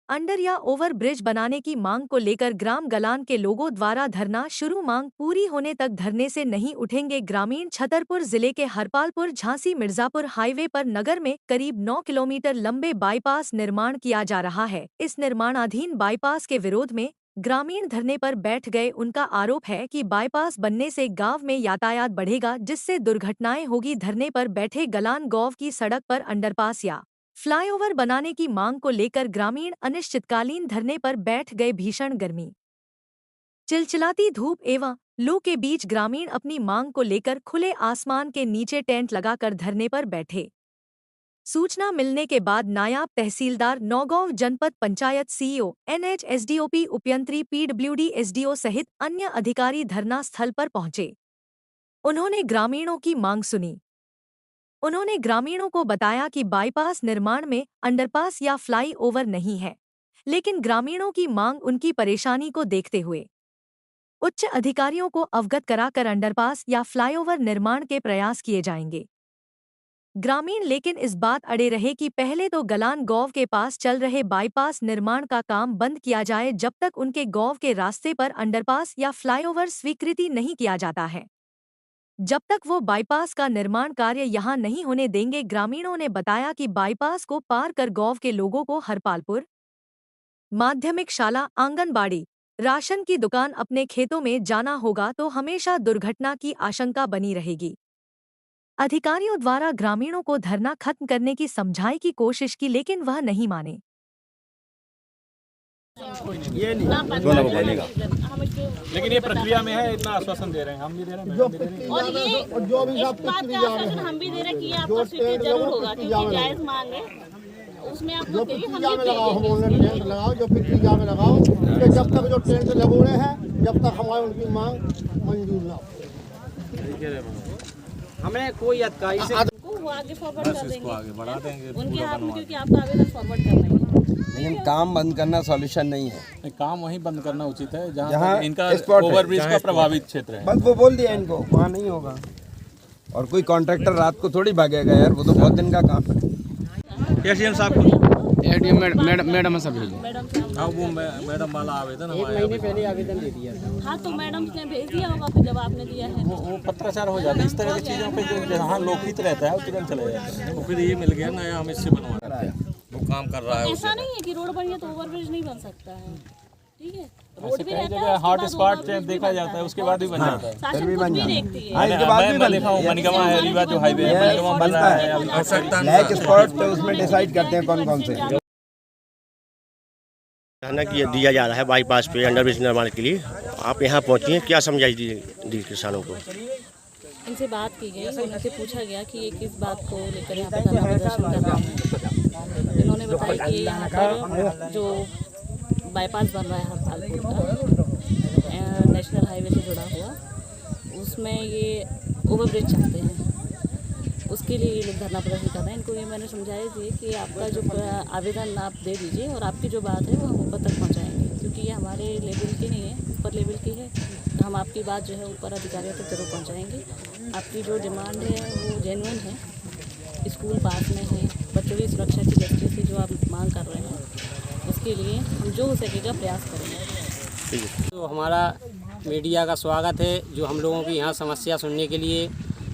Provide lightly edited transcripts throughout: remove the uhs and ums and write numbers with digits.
Under या over bridge बनाने की मांग को लेकर ग्राम गलान के लोगों द्वारा धरना शुरू। मांग पूरी होने तक धरने से नहीं उठेंगे ग्रामीण। छतरपुर जिले के हरपालपुर झांसी मिर्जापुर हाईवे पर नगर में करीब 9 किलोमीटर लंबे बाईपास निर्माण किया जा रहा है। इस निर्माणाधीन बाईपास के विरोध में ग्रामीण धरने पर बैठ गए। उनका आरोप है कि बाईपास बनने से गांव में यातायात बढ़ेगा, जिससे दुर्घटनाएं होगी। धरने पर बैठे गलान गांव की सड़क पर अंडरपास या फ्लाईओवर बनाने की मांग को लेकर ग्रामीण अनिश्चितकालीन धरने पर बैठ गए। भीषण गर्मी, चिलचिलाती धूप एवं लू के बीच ग्रामीण अपनी मांग को लेकर खुले आसमान के नीचे टेंट लगाकर धरने पर बैठे। सूचना मिलने के बाद नायब तहसीलदार, नौगांव जनपद पंचायत सीईओ, एनएचएसडीओपी, उपयंत्री, पीडब्ल्यूडी, एसडीओ सहित अन्य अधिकारी धरना स्थल पर पहुंचे। उन्होंने ग्रामीणों की मांग सुनी। उन्होंने ग्रामीणों को बताया कि बाईपास निर्माण में अंडरपास या फ्लाई ओवर नहीं है, लेकिन ग्रामीणों की मांग उनकी परेशानी को देखते हुए उच्च अधिकारियों को अवगत कराकर अंडरपास या फ्लाईओवर निर्माण के प्रयास किए जाएंगे। ग्रामीण लेकिन इस बात अड़े रहे कि पहले तो गलान गांव के पास चल रहे बाईपास निर्माण का काम बंद किया जाए, जब तक उनके गांव के रास्ते पर अंडरपास या फ्लाईओवर स्वीकृति नहीं किया जाता है, जब तक वो बाईपास का निर्माण कार्य यहां नहीं होने देंगे। ग्रामीणों ने बताया कि बाईपास को पार कर गांव के लोगों को हरपालपुर माध्यमिक शाला, आंगनबाड़ी, राशन की दुकान, अपने खेतों में जाना होगा, तो हमेशा दुर्घटना की आशंका बनी रहेगी। अधिकारियों द्वारा ग्रामीणों को धरना खत्म करने की समझाई की कोशिश की, लेकिन वह नहीं माने। ये नहीं लेकिन ये प्रक्रिया में है, इतना आश्वासन दे रहे हैं, हम भी दे रहे हैं, और ये इस बात का आश्वासन हम भी दे रहे हैं कि आपका स्वीकृत जरूर होगा, क्योंकि जायज मांग है। उसमें आप लोग लगाओ, जो प्रक्रिया में लगाओ, जब तक जो टेंट लगे हुए हैं, जब तक हमारी उनकी मांग मंजूर ना हो। हमें कोई अधिकारी से वो आगे फॉरवर्ड कर देंगे, आगे बढ़ा देंगे उनके हाथ में, क्योंकि आपका आवेदन फॉरवर्ड कर रहे हैं। लेकिन काम बंद करना सॉल्यूशन नहीं है। काम वहीं बंद करना उचित है जहाँ इनका ओवरब्रिज का प्रभावित क्षेत्र है। बस वो बोल दिया इनको, वहाँ नहीं होगा। और कोई कॉन्ट्रैक्टर रात को थोड़ी भागेगा यार, वो तो बहुत दिन का काम है। एडीएम साहब को, एडीएम मैडम सब भेजो। हाँ, वो मैडम वाला आवेदन 1 महीने पहले आवेदन दे दिया था। हाँ, तो मैडम ने भेज दिया होगा, फिर जब आपने दिया है वो पत्राचार हो जाता है। इस तरह की चीज़ों पे जो जहाँ लोकहित रहता है वो तुरंत चले जाते हैं। फिर ये मिल गया नया, हम इससे बनवा रहे हैं, वो काम कर रहा है। ऐसा नहीं है कि रोड बनी है तो ओवरब्रिज नहीं बन सकता है, ठीक है। रोड भी रहता है, हॉट स्पॉट देखा जाता है, उसके बाद भी बन जाता है। शासन खुद भी देखती है। मैं देखा हूँ, मनगवा है, रीवा जो हाईवे है, मनगवा बन रहा है। ब्लैक स्पॉट तो उसमें डिसाइड करते हैं कौन कौन से कि दिया जा रहा है बाईपास पे अंडरब्रिज निर्माण के लिए। आप यहाँ पहुँचिए, क्या समझाई दी किसानों को? इनसे बात की गई, उनसे पूछा गया कि ये किस बात को लेकर यहाँ पर धरना प्रदर्शन कर रहे हैं। इन्होंने बताया कि यहाँ पर जो बाईपास बन रहा है हरपालपुर का, नेशनल हाईवे से जुड़ा हुआ, उसमें ये ओवरब्रिज चाहते हैं, उसके लिए ये लोग धरना प्रदर्शन कर रहे हैं। इनको ये मैंने समझाया थी कि आपका जो आवेदन आप दे दीजिए और आपकी जो बात है वो हम ऊपर तक पहुंचाएंगे, क्योंकि ये हमारे लेवल की नहीं है, ऊपर लेवल की है। तो हम आपकी बात जो है ऊपर अधिकारियों तक जरूर पहुंचाएंगे। आपकी जो डिमांड है वो जेन्युइन है, स्कूल पास में है, बच्चों की सुरक्षा की दृष्टि से जो आप मांग कर रहे हैं, उसके लिए हम जो हो सकेगा प्रयास करेंगे। तो हमारा मीडिया का स्वागत है, जो हम लोगों की यहाँ समस्या सुनने के लिए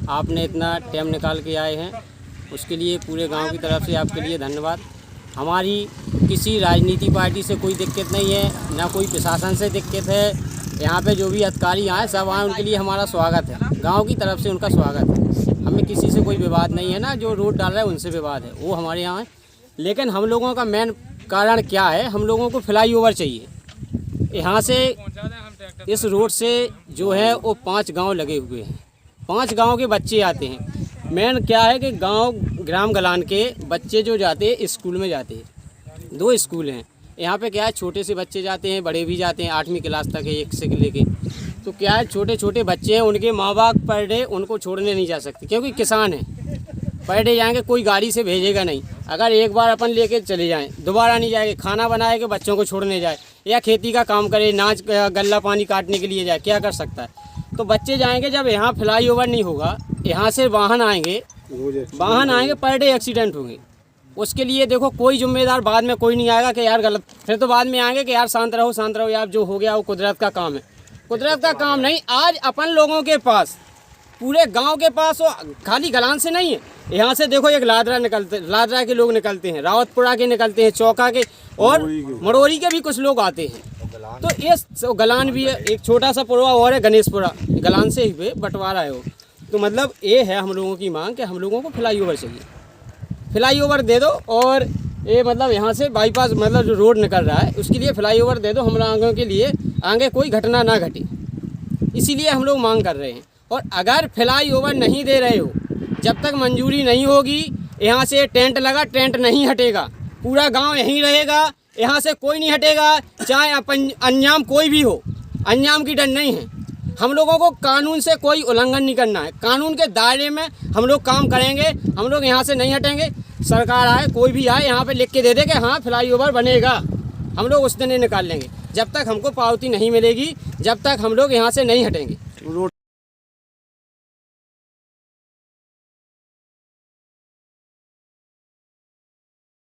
आपने इतना टाइम निकाल के आए हैं, उसके लिए पूरे गांव की तरफ से आपके लिए धन्यवाद। हमारी किसी राजनीति पार्टी से कोई दिक्कत नहीं है, ना कोई प्रशासन से दिक्कत है। यहाँ पे जो भी अधिकारी आए सब आए, उनके लिए हमारा स्वागत है, गांव की तरफ से उनका स्वागत है। हमें किसी से कोई विवाद नहीं है, ना जो रोड डाल रहा है उनसे विवाद है, वो हमारे यहाँ है। लेकिन हम लोगों का मेन कारण क्या है, हम लोगों को फ्लाई ओवर चाहिए। यहाँ से इस रोड से जो है वो 5 गाँव लगे हुए हैं, 5 गांव के बच्चे आते हैं। मेन क्या है कि गांव ग्राम गलान के बच्चे जो जाते हैं स्कूल में जाते हैं, 2 स्कूल हैं यहाँ पे। क्या है, छोटे से बच्चे जाते हैं, बड़े भी जाते हैं, 8वीं क्लास तक है, 1 से लेके। तो क्या है, छोटे छोटे बच्चे हैं, उनके माँ बाप पर डे उनको छोड़ने नहीं जा सकते, क्योंकि किसान हैं। पर डे जाएंगे, कोई गाड़ी से भेजेगा नहीं। अगर एक बार अपन लेके चले जाएँ, दोबारा नहीं जाएंगे। खाना बनाए के बच्चों को छोड़ने जाए, या खेती का काम करे, नाच गल्ला पानी काटने के लिए जाए, क्या कर सकता है। तो बच्चे जाएंगे, जब यहाँ फ्लाई ओवर नहीं होगा, यहाँ से वाहन आएंगे, पर डे एक्सीडेंट होंगे। उसके लिए देखो कोई जिम्मेदार बाद में कोई नहीं आएगा कि यार गलत, फिर तो बाद में आएंगे कि यार शांत रहो यार, जो हो गया वो कुदरत का काम है। कुदरत का काम नहीं, आज अपन लोगों के पास, पूरे गांव के पास, वो खाली गलान से नहीं है, यहाँ से देखो एक लादरा के लोग निकलते हैं, रावतपुरा के निकलते हैं, चौका के और मड़ोरी के भी कुछ लोग आते हैं। तो ये गलान भी है, एक छोटा सा पुरवा और है गणेशपुरा, गलान से ही बंटवारा है वो। तो मतलब ये है हम लोगों की मांग कि हम लोगों को फ्लाईओवर चाहिए, फ्लाईओवर दे दो। और ये मतलब यहाँ से बाईपास मतलब जो रोड निकल रहा है उसके लिए फ्लाईओवर दे दो, हम लोगों के लिए आगे कोई घटना ना घटे, इसीलिए हम लोग मांग कर रहे हैं। और अगर फ्लाईओवर नहीं दे रहे हो, जब तक मंजूरी नहीं होगी, यहाँ से टेंट लगा, टेंट नहीं हटेगा, पूरा गांव यहीं रहेगा, यहाँ से कोई नहीं हटेगा, चाहे अंजाम कोई भी हो, अंजाम की डर नहीं है। हम लोगों को कानून से कोई उल्लंघन नहीं करना है, कानून के दायरे में हम लोग काम करेंगे, हम लोग यहाँ से नहीं हटेंगे। सरकार आए, कोई भी आए, यहाँ पे लिख के दे दे कि हाँ फ्लाईओवर बनेगा, हम लोग उस दिन निकाल लेंगे। जब तक हमको पावती नहीं मिलेगी, जब तक हम लोग यहाँ से नहीं हटेंगे।